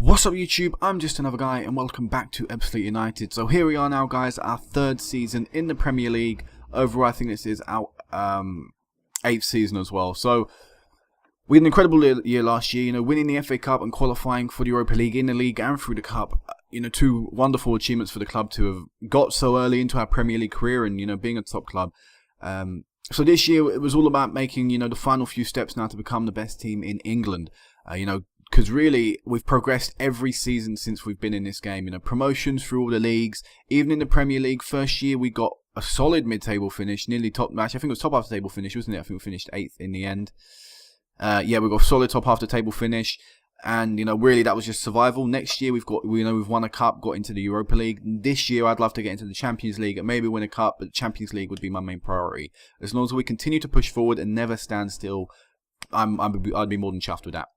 What's up YouTube, I'm just another guy and welcome back to Ebbsfleet United. So here we are now guys, our third season in the Premier League. Overall I think this is our 8th season as well. So we had an incredible year last year, winning the FA Cup and qualifying for the Europa League in the league and through the Cup. Two wonderful achievements for the club to have got so early into our Premier League career and being a top club. So this year it was all about making the final few steps now to become the best team in England. Because really, we've progressed every season since we've been in this game. Promotions through all the leagues. Even in the Premier League, first year we got a solid mid-table finish, nearly top match. I think it was top half the table finish, wasn't it? I think we finished 8th in the end. Yeah, we got a solid top half the table finish, and really that was just survival. Next year we've won a cup, got into the Europa League. This year I'd love to get into the Champions League and maybe win a cup, but the Champions League would be my main priority. As long as we continue to push forward and never stand still, I'd be more than chuffed with that.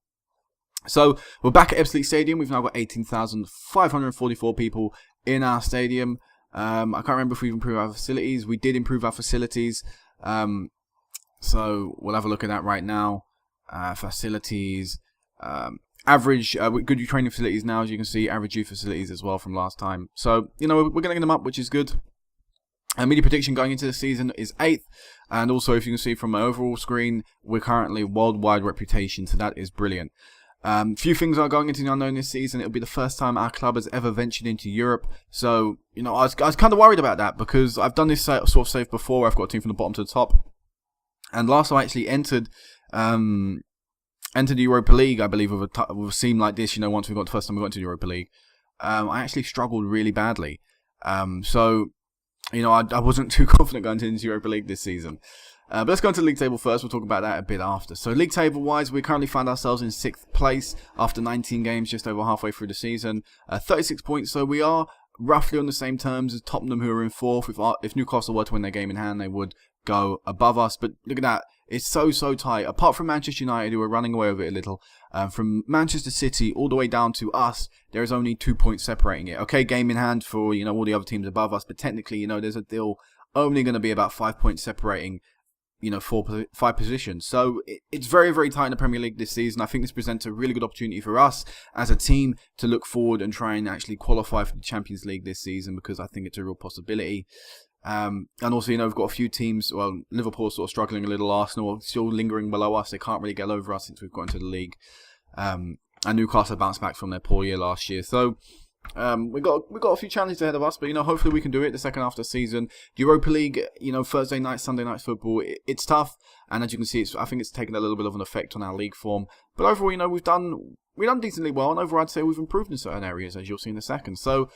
So we're back at Ebbsfleet Stadium. We've now got 18,544 people in our stadium. I can't remember if we've improved our facilities. We did improve our facilities. So we'll have a look at that right now. Facilities. Average, good training facilities now, as you can see. Average youth facilities as well from last time. So, we're getting them up, which is good. Media prediction going into the season is 8th. And also, if you can see from my overall screen, we're currently worldwide reputation. So that is brilliant. Few things are going into the unknown this season. It'll be the first time our club has ever ventured into Europe. So, I was kind of worried about that because I've done this sort of save before. I've got a team from the bottom to the top. And last time I actually entered the Europa League, I believe, with a team like this, once we got the first time we got into the Europa League, I actually struggled really badly. So, I wasn't too confident going into the Europa League this season. But let's go into the league table first. We'll talk about that a bit after. So league table wise, we currently find ourselves in 6th place after 19 games, just over halfway through the season. 36 points, so we are roughly on the same terms as Tottenham, who are in 4th. If Newcastle were to win their game in hand, they would go above us. But look at that. It's so tight. Apart from Manchester United, who are running away with it a little, from Manchester City all the way down to us, there is only 2 points separating it. Okay, game in hand for all the other teams above us, but technically, there's a deal only going to be about 5 points separating 5 positions. So it's very tight in the Premier League this season. I think this presents a really good opportunity for us as a team to look forward and try and actually qualify for the Champions League this season, because I think it's a real possibility. And also, we've got a few teams. Well, Liverpool sort of struggling a little. Arsenal still lingering below us. They can't really get over us since we've got into the league. And Newcastle bounced back from their poor year last year. So we got a few challenges ahead of us, but hopefully we can do it the second half of the season. Europa League, Thursday night, Sunday night football, it's tough, and as you can see, I think it's taken a little bit of an effect on our league form. But overall, we've done decently well, and overall I'd say we've improved in certain areas, as you'll see in a second. So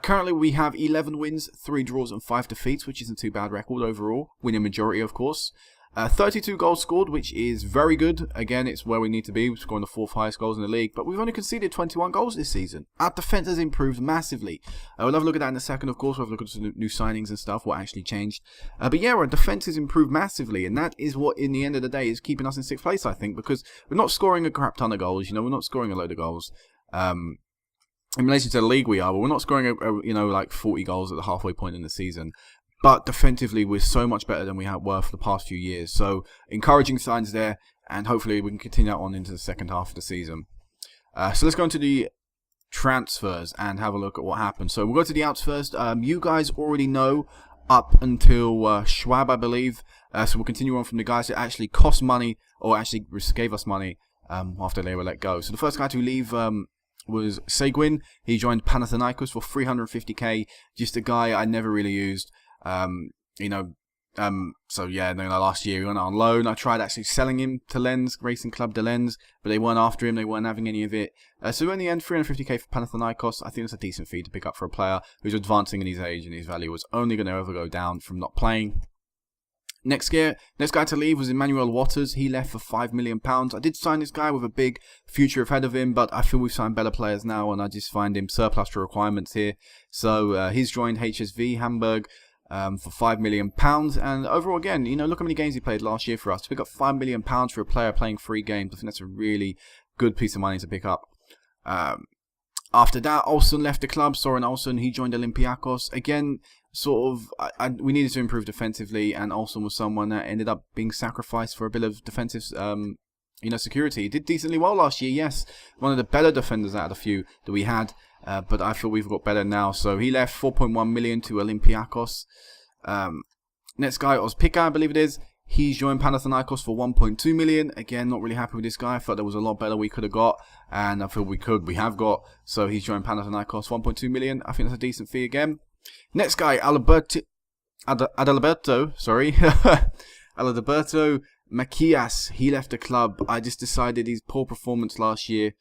currently we have 11 wins, 3 draws, and 5 defeats, which isn't too bad record overall. Winning majority, of course. 32 goals scored, which is very good. Again, it's where we need to be. We're scoring the 4th highest goals in the league, but we've only conceded 21 goals this season. Our defence has improved massively. We'll have a look at that in a second, of course. We'll have a look at some new signings and stuff, what actually changed. But yeah, our defence has improved massively, and that is what, in the end of the day, is keeping us in 6th place, I think, because we're not scoring a crap ton of goals. We're not scoring a load of goals. In relation to the league, we are, but we're not scoring, like 40 goals at the halfway point in the season. But defensively, we're so much better than we were for the past few years. So, encouraging signs there, and hopefully we can continue that on into the second half of the season. So, let's go into the transfers and have a look at what happened. So, we'll go to the outs first. You guys already know up until Schwab, I believe. So, we'll continue on from the guys that actually cost money, or actually gave us money after they were let go. So, the first guy to leave was Seguin. He joined Panathinaikos for 350k. Just a guy I never really used. So yeah, last year he went on loan. I tried actually selling him to Lens, Racing Club de Lens, but they weren't after him. They weren't having any of it. So in the end, 350k for Panathinaikos. I think it's a decent fee to pick up for a player who's advancing in his age, and his value was only going to ever go down from not playing. Next guy to leave was Emmanuel Waters. He left for £5 million. I did sign this guy with a big future ahead of him, but I feel we've signed better players now, and I just find him surplus to requirements here. So he's joined HSV Hamburg for £5 million. And overall, again, look how many games he played last year for us. To pick up £5 million for a player playing 3 games, I think that's a really good piece of money to pick up. After that, Olsen left the club. Soren Olsen, he joined Olympiacos. Again, we needed to improve defensively, and Olsen was someone that ended up being sacrificed for a bit of defensive security. He did decently well last year, yes. One of the better defenders out of the few that we had. But I feel we've got better now. So he left 4.1 million to Olympiacos. Next guy, Ozpika, I believe it is. He's joined Panathinaikos for 1.2 million. Again, not really happy with this guy. I thought there was a lot better we could have got. And I feel we have got. So he's joined Panathinaikos, 1.2 million. I think that's a decent fee again. Next guy, Adalberto, Adalberto Macias. He left the club. I just decided his poor performance last year,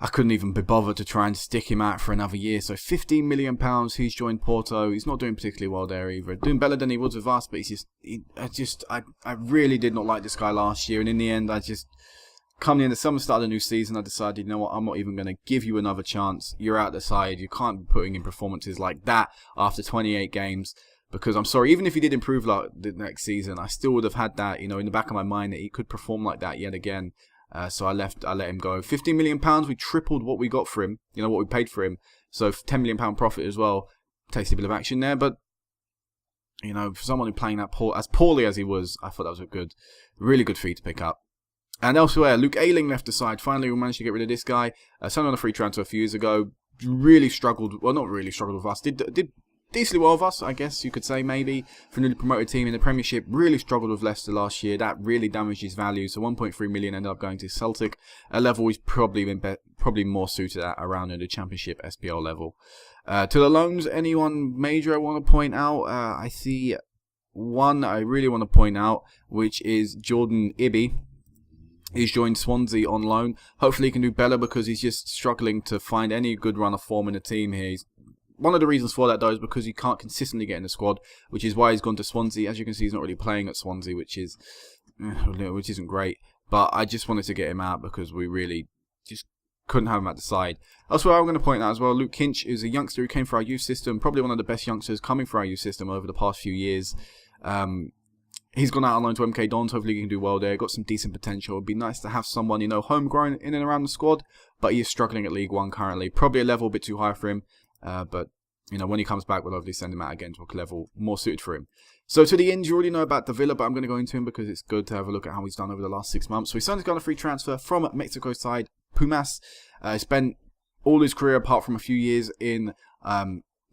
I couldn't even be bothered to try and stick him out for another year. So £15 million, he's joined Porto. He's not doing particularly well there either. Doing better than he was with us, but I really did not like this guy last year. And in the end, come in the summer, start of the new season, I decided, you know what, I'm not even going to give you another chance. You're out the side. You can't be putting in performances like that after 28 games. Because I'm sorry, even if he did improve like the next season, I still would have had that, in the back of my mind that he could perform like that yet again. So I let him go. £15 million, we tripled what we got for him, what we paid for him. So £10 million profit as well. Tasty bit of action there, but for someone who playing as poorly as he was, I thought that was a really good fee to pick up. And elsewhere, Luke Ayling left the side. Finally, we managed to get rid of this guy. Signed on a free transfer a few years ago. Really struggled. Well, not really struggled with us. Did decently well with us, I guess you could say, maybe, for a newly promoted team in the Premiership. Really struggled with Leicester last year. That really damaged his value. So 1.3 million ended up going to Celtic, a level he's probably more suited at around in the Championship SPL level. To the loans, anyone major I want to point out? I see one I really want to point out, which is Jordan Ibby. He's joined Swansea on loan. Hopefully he can do better because he's just struggling to find any good run of form in the team here. One of the reasons for that, though, is because he can't consistently get in the squad, which is why he's gone to Swansea. As you can see, he's not really playing at Swansea, which isn't great. But I just wanted to get him out because we really just couldn't have him at the side. Elsewhere, I'm going to point out as well, Luke Kinch is a youngster who came for our youth system, probably one of the best youngsters coming for our youth system over the past few years. He's gone out on loan to MK Dons. Hopefully he can do well there. Got some decent potential. It'd be nice to have someone, homegrown in and around the squad. But he is struggling at League One currently. Probably a level a bit too high for him. But, when he comes back, we'll hopefully send him out again to a level more suited for him. So to the end, you already know about Davila, but I'm going to go into him because it's good to have a look at how he's done over the last 6 months. So he signed on a free transfer from Mexico side, Pumas. He spent all his career, apart from a few years, in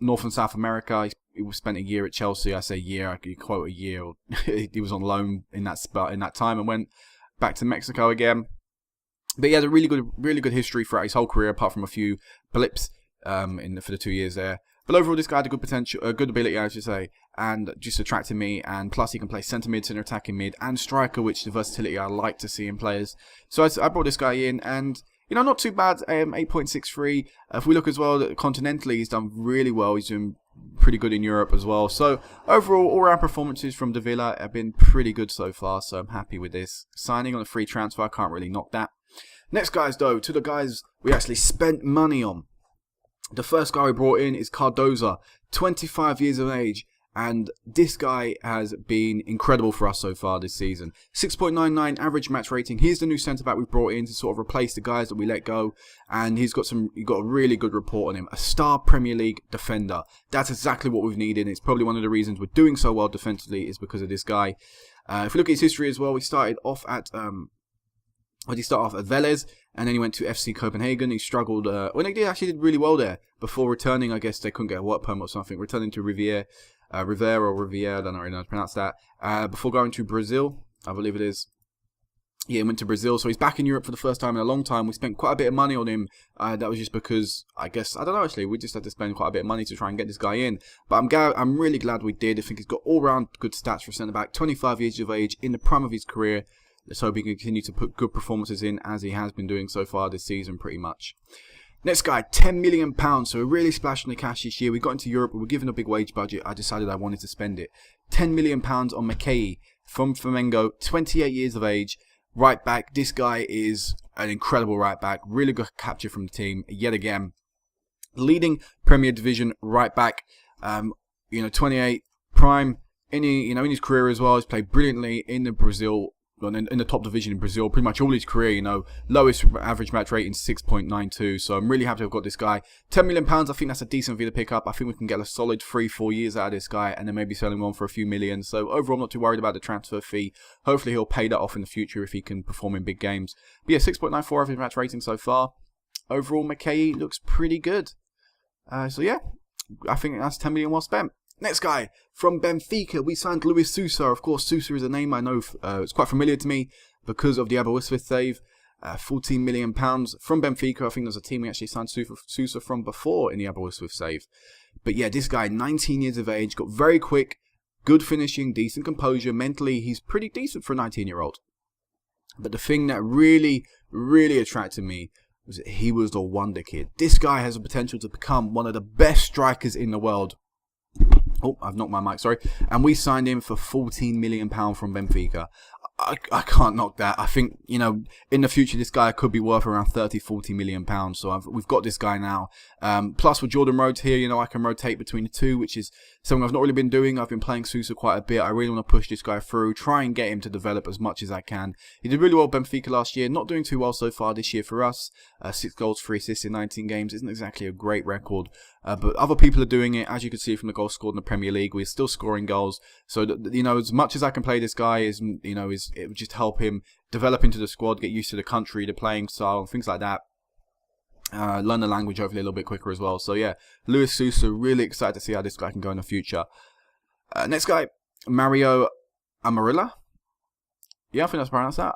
North and South America. He spent a year at Chelsea. I say year, I could quote a year. He was on loan in that time and went back to Mexico again. But he had a really good history throughout his whole career, apart from a few blips for the 2 years there. But overall, this guy had a good potential, a good ability, I should say, and just attracted me. And plus, he can play centre mid, centre attacking mid, and striker, which the versatility I like to see in players. So I brought this guy in, and not too bad. 8.63. If we look as well, continentally, he's done really well. He's doing pretty good in Europe as well. So overall, all our performances from Davila have been pretty good so far. So I'm happy with this signing on a free transfer. I can't really knock that. Next guys, though, to the guys we actually spent money on. The first guy we brought in is Cardoza, 25 years of age, and this guy has been incredible for us so far this season. 6.99 average match rating. Here's the new centre-back we've brought in to sort of replace the guys that we let go, and he got a really good report on him. A star Premier League defender. That's exactly what we've needed, and it's probably one of the reasons we're doing so well defensively is because of this guy. If we look at his history as well, he started off at Vélez, and then he went to FC Copenhagen. He struggled, he actually did really well there before returning. I guess they couldn't get a work permit or something. Returning to Rivière, I don't know really how to pronounce that. Before going to Brazil, I believe it is. Yeah, he went to Brazil, so he's back in Europe for the first time in a long time. We spent quite a bit of money on him. That was just because, I don't know actually, we just had to spend quite a bit of money to try and get this guy in. But I'm really glad we did. I think he's got all-round good stats for centre-back. 25 years of age, in the prime of his career. Let's hope he can continue to put good performances in as he has been doing so far this season pretty much. Next guy, £10 million. So we're really splashing the cash this year. We got into Europe, we were given a big wage budget. I decided I wanted to spend it. £10 million on McKay from Flamengo, 28 years of age. Right back. This guy is an incredible right back. Really good capture from the team yet again. Leading Premier Division right back. 28 prime in his career as well. He's played brilliantly in the Brazil in the top division in Brazil pretty much all his career, you know. Lowest average match rating 6.92, so I'm really happy to have got this guy. £10 million, I think that's a decent fee to pick up. I think we can get a solid 3-4 years out of this guy, and then maybe selling one for a few million. So overall, I'm not too worried about the transfer fee. Hopefully he'll pay that off in the future if he can perform in big games. But yeah, 6.94 average match rating so far. Overall, McKay looks pretty good. So yeah, I think that's 10 million well spent. Next guy, from Benfica, we signed Luis Sousa. Of course, Sousa is a name I know, it's quite familiar to me because of the Ebbsfleet save. £14 million from Benfica. I think there's a team we actually signed Sousa from before in the Ebbsfleet save. But yeah, this guy, 19 years of age, got very quick, good finishing, decent composure. Mentally, he's pretty decent for a 19-year-old. But the thing that really, really attracted me was that he was the wonder kid. This guy has the potential to become one of the best strikers in the world. Oh, I've knocked my mic, sorry. And we signed him for £14 million from Benfica. I can't knock that. I think, you know, in the future, this guy could be worth around 30-40 million pounds. So we've got this guy now. Plus, with Jordan Rhodes here, you know, I can rotate between the two, which is something I've not really been doing. I've been playing Sousa quite a bit. I really want to push this guy through, try and get him to develop as much as I can. He did really well at Benfica last year. Not doing too well so far this year for us. 6 goals, 3 assists in 19 games. Isn't exactly a great record. But other people are doing it. As you can see from the goals scored in the Premier League, we're still scoring goals. So, you know, as much as I can play this guy, it would just help him develop into the squad, get used to the country, the playing style, things like that. Learn the language hopefully a little bit quicker as well. So yeah, Luis Sousa, really excited to see how this guy can go in the future. Next guy, Mario Amarilla. Yeah, I think that's pronounced that.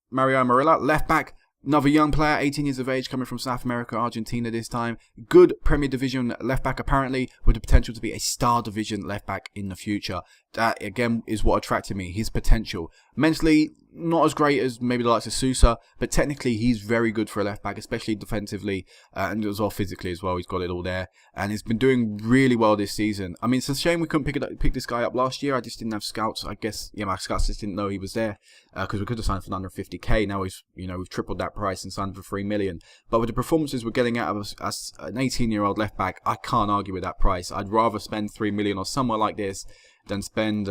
Mario Amarilla, left back. Another young player, 18 years of age, coming from South America, Argentina this time. Good Premier Division left back apparently, with the potential to be a star division left back in the future. That again is what attracted me, his potential. Mentally, not as great as maybe the likes of Sousa, but technically he's very good for a left back, especially defensively and as well physically as well. He's got it all there, and he's been doing really well this season. I mean, it's a shame we couldn't pick this guy up last year. I just didn't have scouts. I guess my scouts just didn't know he was there because we could have signed for under 50k. Now we've tripled that price and signed for 3 million. But with the performances we're getting out of us as an 18-year-old left back, I can't argue with that price. I'd rather spend 3 million or somewhere like this than spend.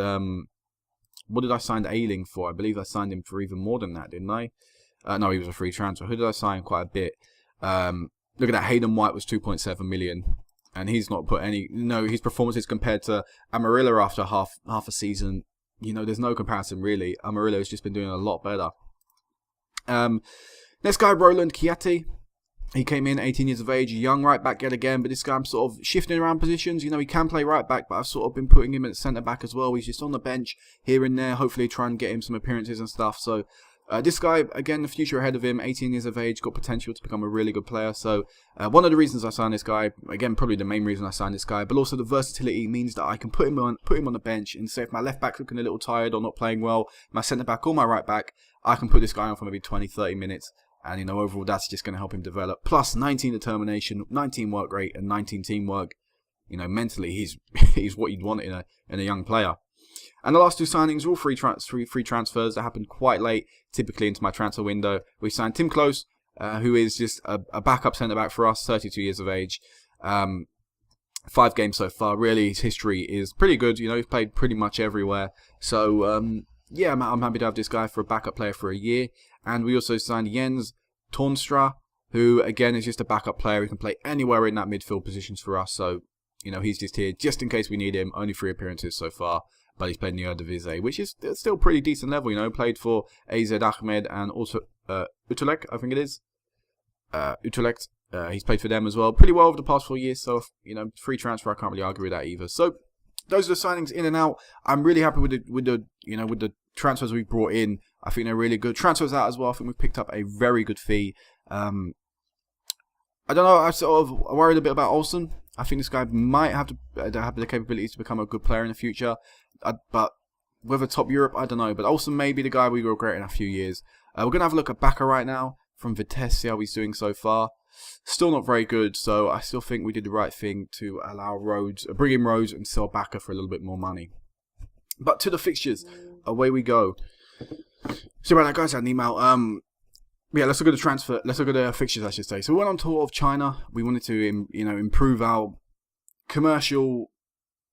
What did I sign Ailing for? I believe I signed him for even more than that, didn't I? No, he was a free transfer. Who did I sign? Quite a bit. Look at that. Hayden White was 2.7 million. And he's not put any... No, his performances compared to Amarilla after half a season, you know, there's no comparison really. Amarilla has just been doing a lot better. Next guy, Roland Chiatti. He came in 18 years of age, young right back yet again, but this guy I'm sort of shifting around positions. You know, he can play right back, but I've sort of been putting him at centre back as well. He's just on the bench here and there, hopefully try and get him some appearances and stuff. So this guy, again, the future ahead of him, 18 years of age, got potential to become a really good player. So one of the reasons I signed this guy, again, probably the main reason I signed this guy, but also the versatility means that I can put him on the bench and say if my left back's looking a little tired or not playing well, my centre back or my right back, I can put this guy on for maybe 20-30 minutes. And, you know, overall, that's just going to help him develop. Plus, 19 determination, 19 work rate, and 19 teamwork. You know, mentally, he's what you'd want in a young player. And the last two signings are all free transfers that happened quite late, typically into my transfer window. We signed Tim Close, who is just a backup centre-back for us, 32 years of age. 5 games so far. Really, his history is pretty good. You know, he's played pretty much everywhere. So, yeah, I'm happy to have this guy for a backup player for a year. And we also signed Jens Tornstra, who, again, is just a backup player. He can play anywhere in that midfield positions for us. So, you know, he's just here just in case we need him. Only 3 appearances so far. But he's played in the Eredivisie, which is still pretty decent level, you know. Played for AZ Ahmed and also Utrecht, I think it is. Utrecht. He's played for them as well. Pretty well over the past 4 years. So, you know, free transfer, I can't really argue with that either. So, those are the signings in and out. I'm really happy with the transfers we brought in. I think they're really good. Transfers out as well. I think we've picked up a very good fee. I don't know. I sort of worried a bit about Olsen. I think this guy might have the capabilities to become a good player in the future. But whether top Europe, I don't know. But Olsen may be the guy we regret in a few years. We're going to have a look at Baka right now from Vitesse, see how he's doing so far. Still not very good, so I still think we did the right thing to allow Rhodes, bring in Rhodes and sell Baka for a little bit more money. But to the fixtures, away we go. So about that, guys, I had an email. Yeah, let's look at the transfer. Let's look at the fixtures, I should say. So we went on tour of China. We wanted to, improve our commercial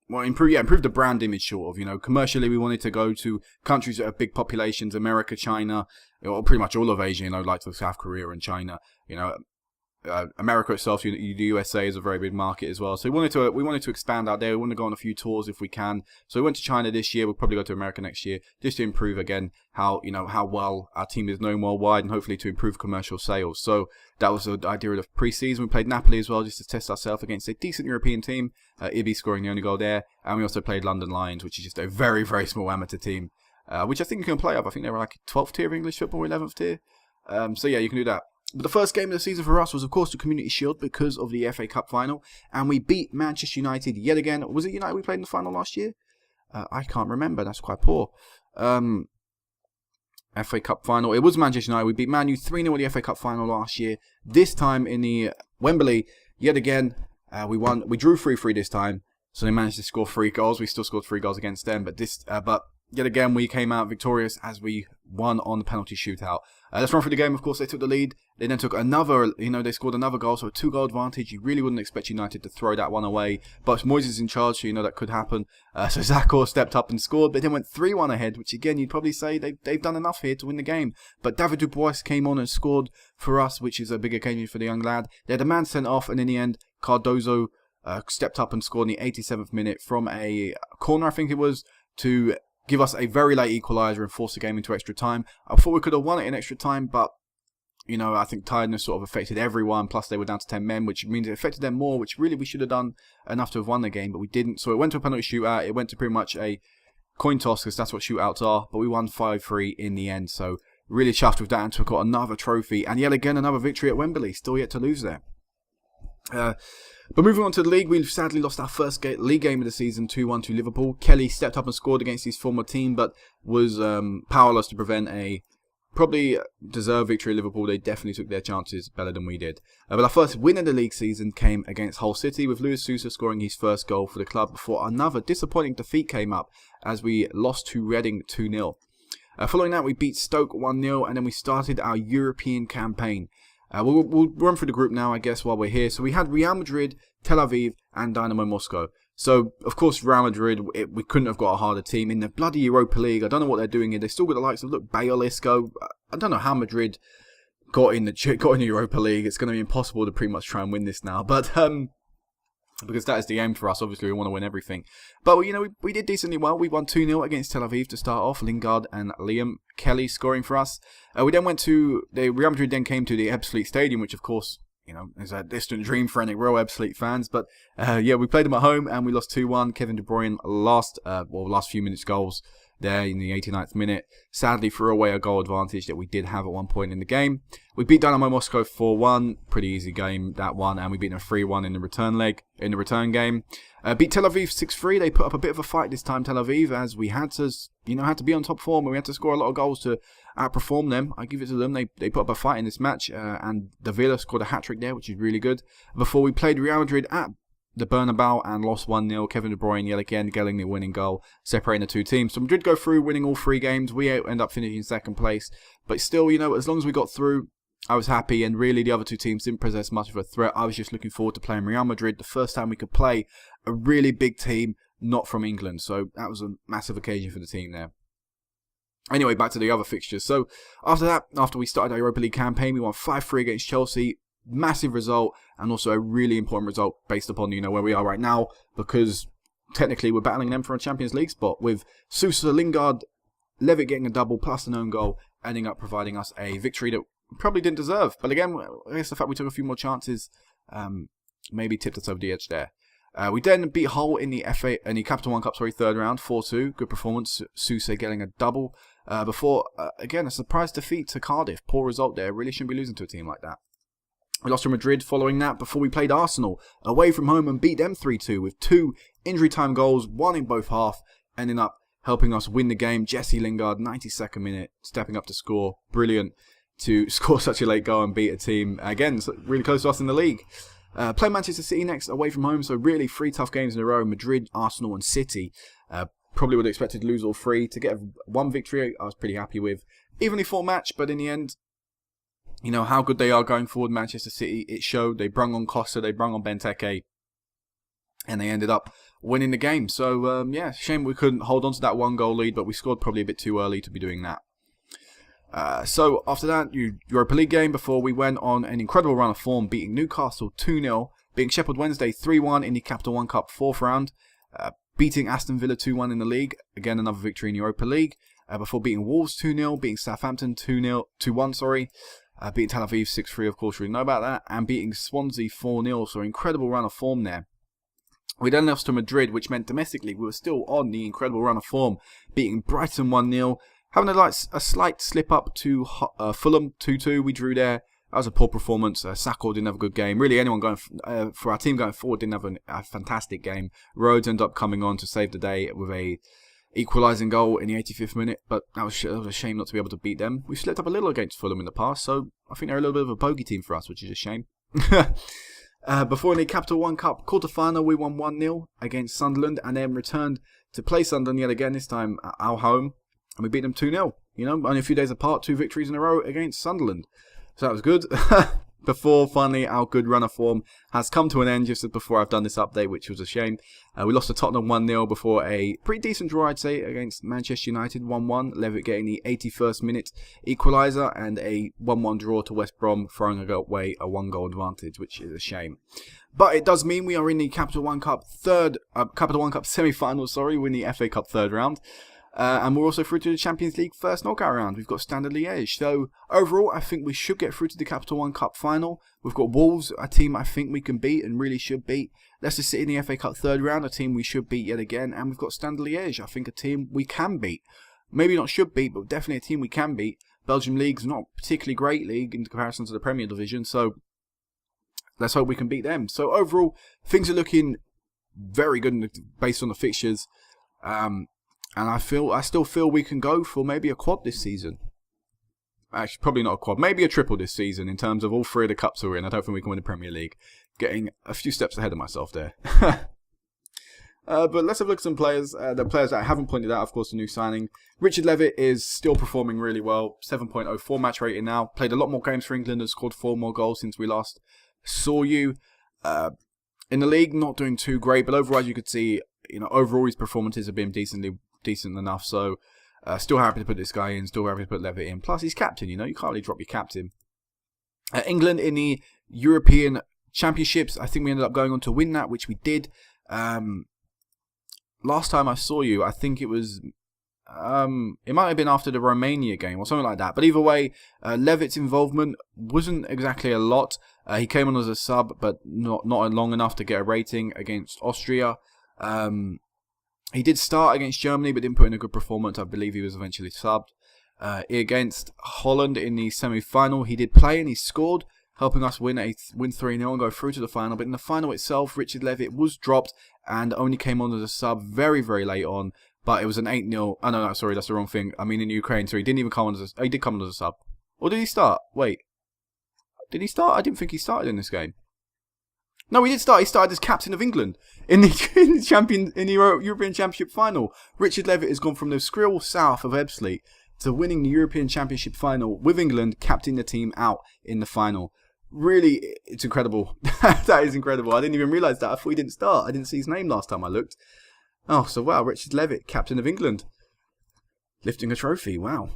well, improve the brand image, sort of. You know, commercially, we wanted to go to countries that have big populations, America, China, or pretty much all of Asia, you know, like South Korea and China, you know. America itself, the USA is a very big market as well. So we wanted to expand out there. We want to go on a few tours if we can. So we went to China this year. We'll probably go to America next year, just to improve again how well our team is known worldwide, and hopefully to improve commercial sales. So that was the idea of pre-season. We played Napoli as well, just to test ourselves against a decent European team. Ibby scoring the only goal there, and we also played London Lions, which is just a very, very small amateur team, which I think you can play up. I think they were like 12th tier of English football, 11th tier. So yeah, you can do that. But the first game of the season for us was, of course, the Community Shield because of the FA Cup final. And we beat Manchester United yet again. Was it United we played in the final last year? I can't remember. That's quite poor. FA Cup final. It was Manchester United. We beat Man U 3-0 in the FA Cup final last year. This time in the Wembley, yet again, we won. We drew 3-3 this time. So they managed to score 3 goals. We still scored 3 goals against them. But yet again, we came out victorious as we won on the penalty shootout. Let's run through the game. Of course, they took the lead. They then took another, they scored another goal, so a 2-goal advantage. You really wouldn't expect United to throw that one away. But Moyes is in charge, so that could happen. So Zakor stepped up and scored, but then went 3-1 ahead, which again, you'd probably say they've done enough here to win the game. But David Dubois came on and scored for us, which is a big occasion for the young lad. They had a man sent off, and in the end, Cardozo stepped up and scored in the 87th minute from a corner, I think it was, to give us a very late equaliser and force the game into extra time. I thought we could have won it in extra time, but I think tiredness sort of affected everyone. Plus, they were down to 10 men, which means it affected them more, which really we should have done enough to have won the game, but we didn't. So it went to a penalty shootout. It went to pretty much a coin toss, because that's what shootouts are, but we won 5-3 in the end. So really chuffed with that, and took out another trophy. And yet again, another victory at Wembley. Still yet to lose there. But moving on to the league, we've sadly lost our first league game of the season, 2-1 to Liverpool. Kelly stepped up and scored against his former team, but was powerless to prevent a probably deserved victory at Liverpool. They definitely took their chances better than we did. But our first win of the league season came against Hull City, with Luis Sousa scoring his first goal for the club before another disappointing defeat came up as we lost to Reading 2-0. Following that, we beat Stoke 1-0, and then we started our European campaign. We'll run through the group now, I guess, while we're here. So we had Real Madrid, Tel Aviv, and Dynamo Moscow. So, of course, Real Madrid, we couldn't have got a harder team in the bloody Europa League. I don't know what they're doing here. They still got the likes of, Bale, Isco. I don't know how Madrid got in the Europa League. It's going to be impossible to pretty much try and win this now. But because that is the aim for us. Obviously, we want to win everything. But, we did decently well. We won 2-0 against Tel Aviv to start off. Lingard and Liam Kelly scoring for us. We then went to Real Madrid then came to the Ebbsfleet Stadium, which, of course, is a distant dream for any real Ebbsfleet fans. But, we played them at home and we lost 2-1. Kevin De Bruyne last few minutes goals there in the 89th minute. Sadly, threw away a goal advantage that we did have at one point in the game. We beat Dynamo Moscow 4-1. Pretty easy game, that one. And we beat them 3-1 in the return game. Beat Tel Aviv 6-3. They put up a bit of a fight this time, Tel Aviv, as we had to be on top form, and we had to score a lot of goals to outperform them. I give it to them. They put up a fight in this match, and De Villa scored a hat-trick there, which is really good. Before we played Real Madrid at the Bernabeu and lost 1-0. Kevin De Bruyne yet again getting the winning goal, separating the two teams. So Madrid go through, winning all 3 games. We end up finishing second place. But still, as long as we got through, I was happy, and really the other two teams didn't possess much of a threat. I was just looking forward to playing Real Madrid, the first time we could play a really big team, not from England. So that was a massive occasion for the team there. Anyway, back to the other fixtures. So after we started our Europa League campaign, we won 5-3 against Chelsea. Massive result, and also a really important result based upon where we are right now, because technically we're battling them for a Champions League spot, with Sousa, Lingard, Levitt getting a double plus an own goal, ending up providing us a victory that we probably didn't deserve. But again, I guess the fact we took a few more chances maybe tipped us over the edge there. We then beat Hull in the Capital One Cup, third round, 4-2. Good performance. Sousa getting a double before again a surprise defeat to Cardiff. Poor result there. Really shouldn't be losing to a team like that. We lost to Madrid following that before we played Arsenal away from home and beat them 3-2 with 2 injury time goals, 1 in both half, ending up helping us win the game. Jesse Lingard, 92nd minute, stepping up to score. Brilliant to score such a late goal and beat a team, again, really close to us in the league. Play Manchester City next away from home, so really 3 tough games in a row, Madrid, Arsenal and City. Probably would have expected to lose all 3. To get 1 victory, I was pretty happy with. Evenly fought match, but in the end, how good they are going forward, Manchester City. It showed. They brung on Costa, they brung on Benteke, and they ended up winning the game. So, yeah, shame we couldn't hold on to that 1-goal lead, but we scored probably a bit too early to be doing that. So after that, Europa League game before we went on an incredible run of form, beating Newcastle 2-0, beating Sheffield Wednesday 3-1 in the Capital One Cup 4th round, beating Aston Villa 2-1 in the league, again another victory in Europa League, before beating Wolves 2-0, beating Southampton 2-1, beating Tel Aviv 6-3, of course we know about that, and beating Swansea 4-0, so incredible run of form there. We then lost to Madrid, which meant domestically we were still on the incredible run of form, beating Brighton 1-0, having a slight slip up to Fulham 2-2, we drew there. That was a poor performance. Sakho didn't have a good game. Really, anyone going for our team going forward didn't have a fantastic game. Rhodes ended up coming on to save the day with a equalising goal in the 85th minute, but that was a shame not to be able to beat them. We slipped up a little against Fulham in the past, so I think they're a little bit of a bogey team for us, which is a shame. Before in the Capital One Cup quarter-final, we won 1-0 against Sunderland, and then returned to play Sunderland yet again, this time at our home, and we beat them 2-0. You know, only a few days apart, 2 victories in a row against Sunderland. So that was good. Before finally our good run of form has come to an end just before I've done this update, which was a shame. We lost to Tottenham 1-0 before a pretty decent draw, I'd say, against Manchester United 1-1. Levitt getting the 81st minute equaliser, and a 1-1 draw to West Brom, throwing away a 1-goal advantage, which is a shame. But it does mean we are in the Capital One Cup semi-final. We're in the FA Cup 3rd round. And we're also through to the Champions League first knockout round. We've got Standard Liège. So overall, I think we should get through to the Capital One Cup final. We've got Wolves, a team I think we can beat and really should beat. Leicester City in the FA Cup 3rd round, a team we should beat yet again. And we've got Standard Liège, I think a team we can beat. Maybe not should beat, but definitely a team we can beat. Belgium League's not a particularly great league in comparison to the Premier Division, so let's hope we can beat them. So overall, things are looking very good based on the fixtures. And I still feel we can go for maybe a quad this season. Actually, probably not a quad. Maybe a triple this season in terms of all 3 of the cups we're in. I don't think we can win the Premier League. Getting a few steps ahead of myself there. But let's have a look at some players. The players that I haven't pointed out, of course, the new signing. Richard Levitt is still performing really well. 7.04 match rating now. Played a lot more games for England and scored 4 more goals since we last saw you. In the league, not doing too great. But overall, as you could see, overall his performances have been decent enough, so still happy to put this guy in, still happy to put Levitt in. Plus, he's captain, you can't really drop your captain. England in the European Championships, I think we ended up going on to win that, which we did. Last time I saw you, I think it was, it might have been after the Romania game or something like that. But either way, Levitt's involvement wasn't exactly a lot. He came on as a sub, but not long enough to get a rating against Austria. He did start against Germany, but didn't put in a good performance. I believe he was eventually subbed. Against Holland in the semi-final, he did play and he scored, helping us win 3-0 and go through to the final. But in the final itself, Richard Levitt was dropped and only came on as a sub very, very late on. But it was an 8-0. Oh, no, sorry, that's the wrong thing. I mean, in Ukraine, so he didn't even come on as he did come on as a sub. Or did he start? Wait. Did he start? I didn't think he started in this game. No, he did start. He started as captain of England in the European Championship final. Richard Levitt has gone from the Skrill South of Ebbsfleet to winning the European Championship final with England, captaining the team out in the final. Really, it's incredible. That is incredible. I didn't even realise that. I thought he didn't start. I didn't see his name last time I looked. Oh, so wow, Richard Levitt, captain of England, lifting a trophy. Wow.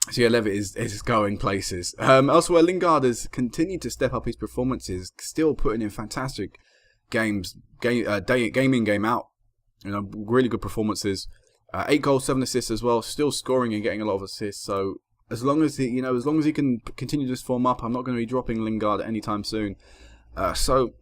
So yeah, Levitt is going places. Elsewhere, Lingard has continued to step up his performances, still putting in fantastic games, game in, game out. Really good performances. 8 goals, 7 assists as well. Still scoring and getting a lot of assists. So as long as he can continue this form up, I'm not going to be dropping Lingard anytime soon. So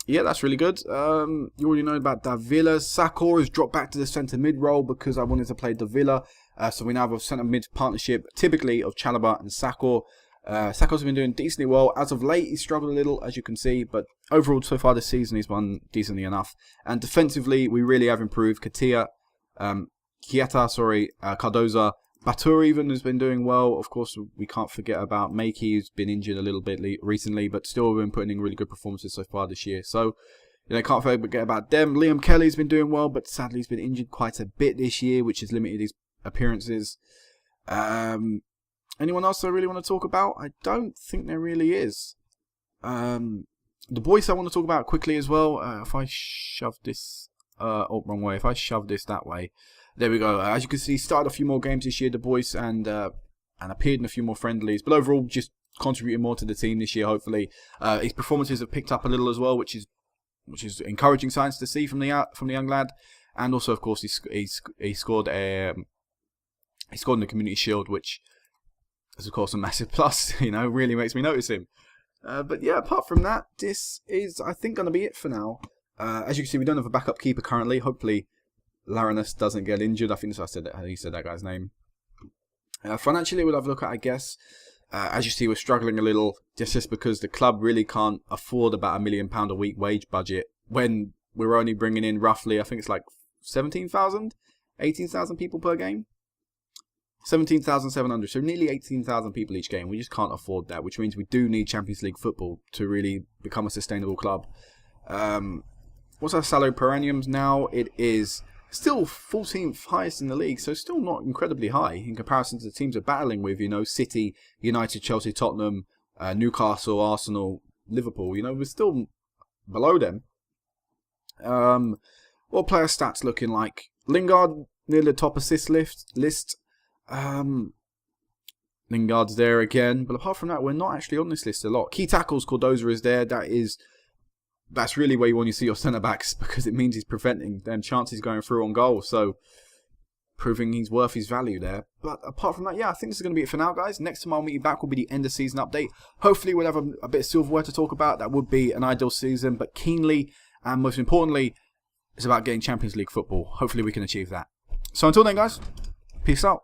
yeah, that's really good. You already know about Davila. Sakho has dropped back to the centre mid role because I wanted to play Davila. So we now have a centre mid partnership, typically of Chalobah and Sakho. Sakho's been doing decently well. As of late, he's struggled a little, as you can see, but overall so far this season, he's won decently enough. And defensively, we really have improved. Cardoza, Batur even has been doing well. Of course, we can't forget about Makey, who's been injured a little bit recently, but still been putting in really good performances so far this year. So, can't forget about them. Liam Kelly's been doing well, but sadly he's been injured quite a bit this year, which has limited his appearances. Anyone else I really want to talk about? I don't think there really is. The boys I want to talk about quickly as well. If I shove this oh, wrong way. If I shove this that way, there we go. As you can see, started a few more games this year, the boys, and appeared in a few more friendlies. But overall, just contributing more to the team this year. Hopefully, his performances have picked up a little as well, which is encouraging signs to see from the young lad. And also, of course, he scored in the Community Shield, which is of course a massive plus. You know, really makes me notice him. But yeah, apart from that, this is, I think, going to be it for now. As you can see, we don't have a backup keeper currently. Hopefully, Larinus doesn't get injured. I think that's how he said that guy's name. Financially, we'll have a look at, I guess. As you see, we're struggling a little just because the club really can't afford about £1 million a week wage budget when we're only bringing in roughly, I think it's like 17,000, 18,000 people per game. 17,700, so nearly 18,000 people each game. We just can't afford that, which means we do need Champions League football to really become a sustainable club. What's our salary per annum now? It is still 14th highest in the league, so still not incredibly high in comparison to the teams we're battling with, you know, City, United, Chelsea, Tottenham, Newcastle, Arsenal, Liverpool. You know, we're still below them. What player stats looking like? Lingard near the top assist list. Lingard's there again, but apart from that, we're not actually on this list a lot. Key tackles, Cordoza is there. That's really where you want to see your centre backs, because it means he's preventing them chances going through on goal. So proving he's worth his value there. But apart from that, yeah, I think this is going to be it for now, guys. Next time I'll meet you back will be the end of season update. Hopefully we'll have a bit of silverware to talk about. That would be an ideal season, but keenly and most importantly, it's about getting Champions League football. Hopefully we can achieve that. So until then, guys, peace out.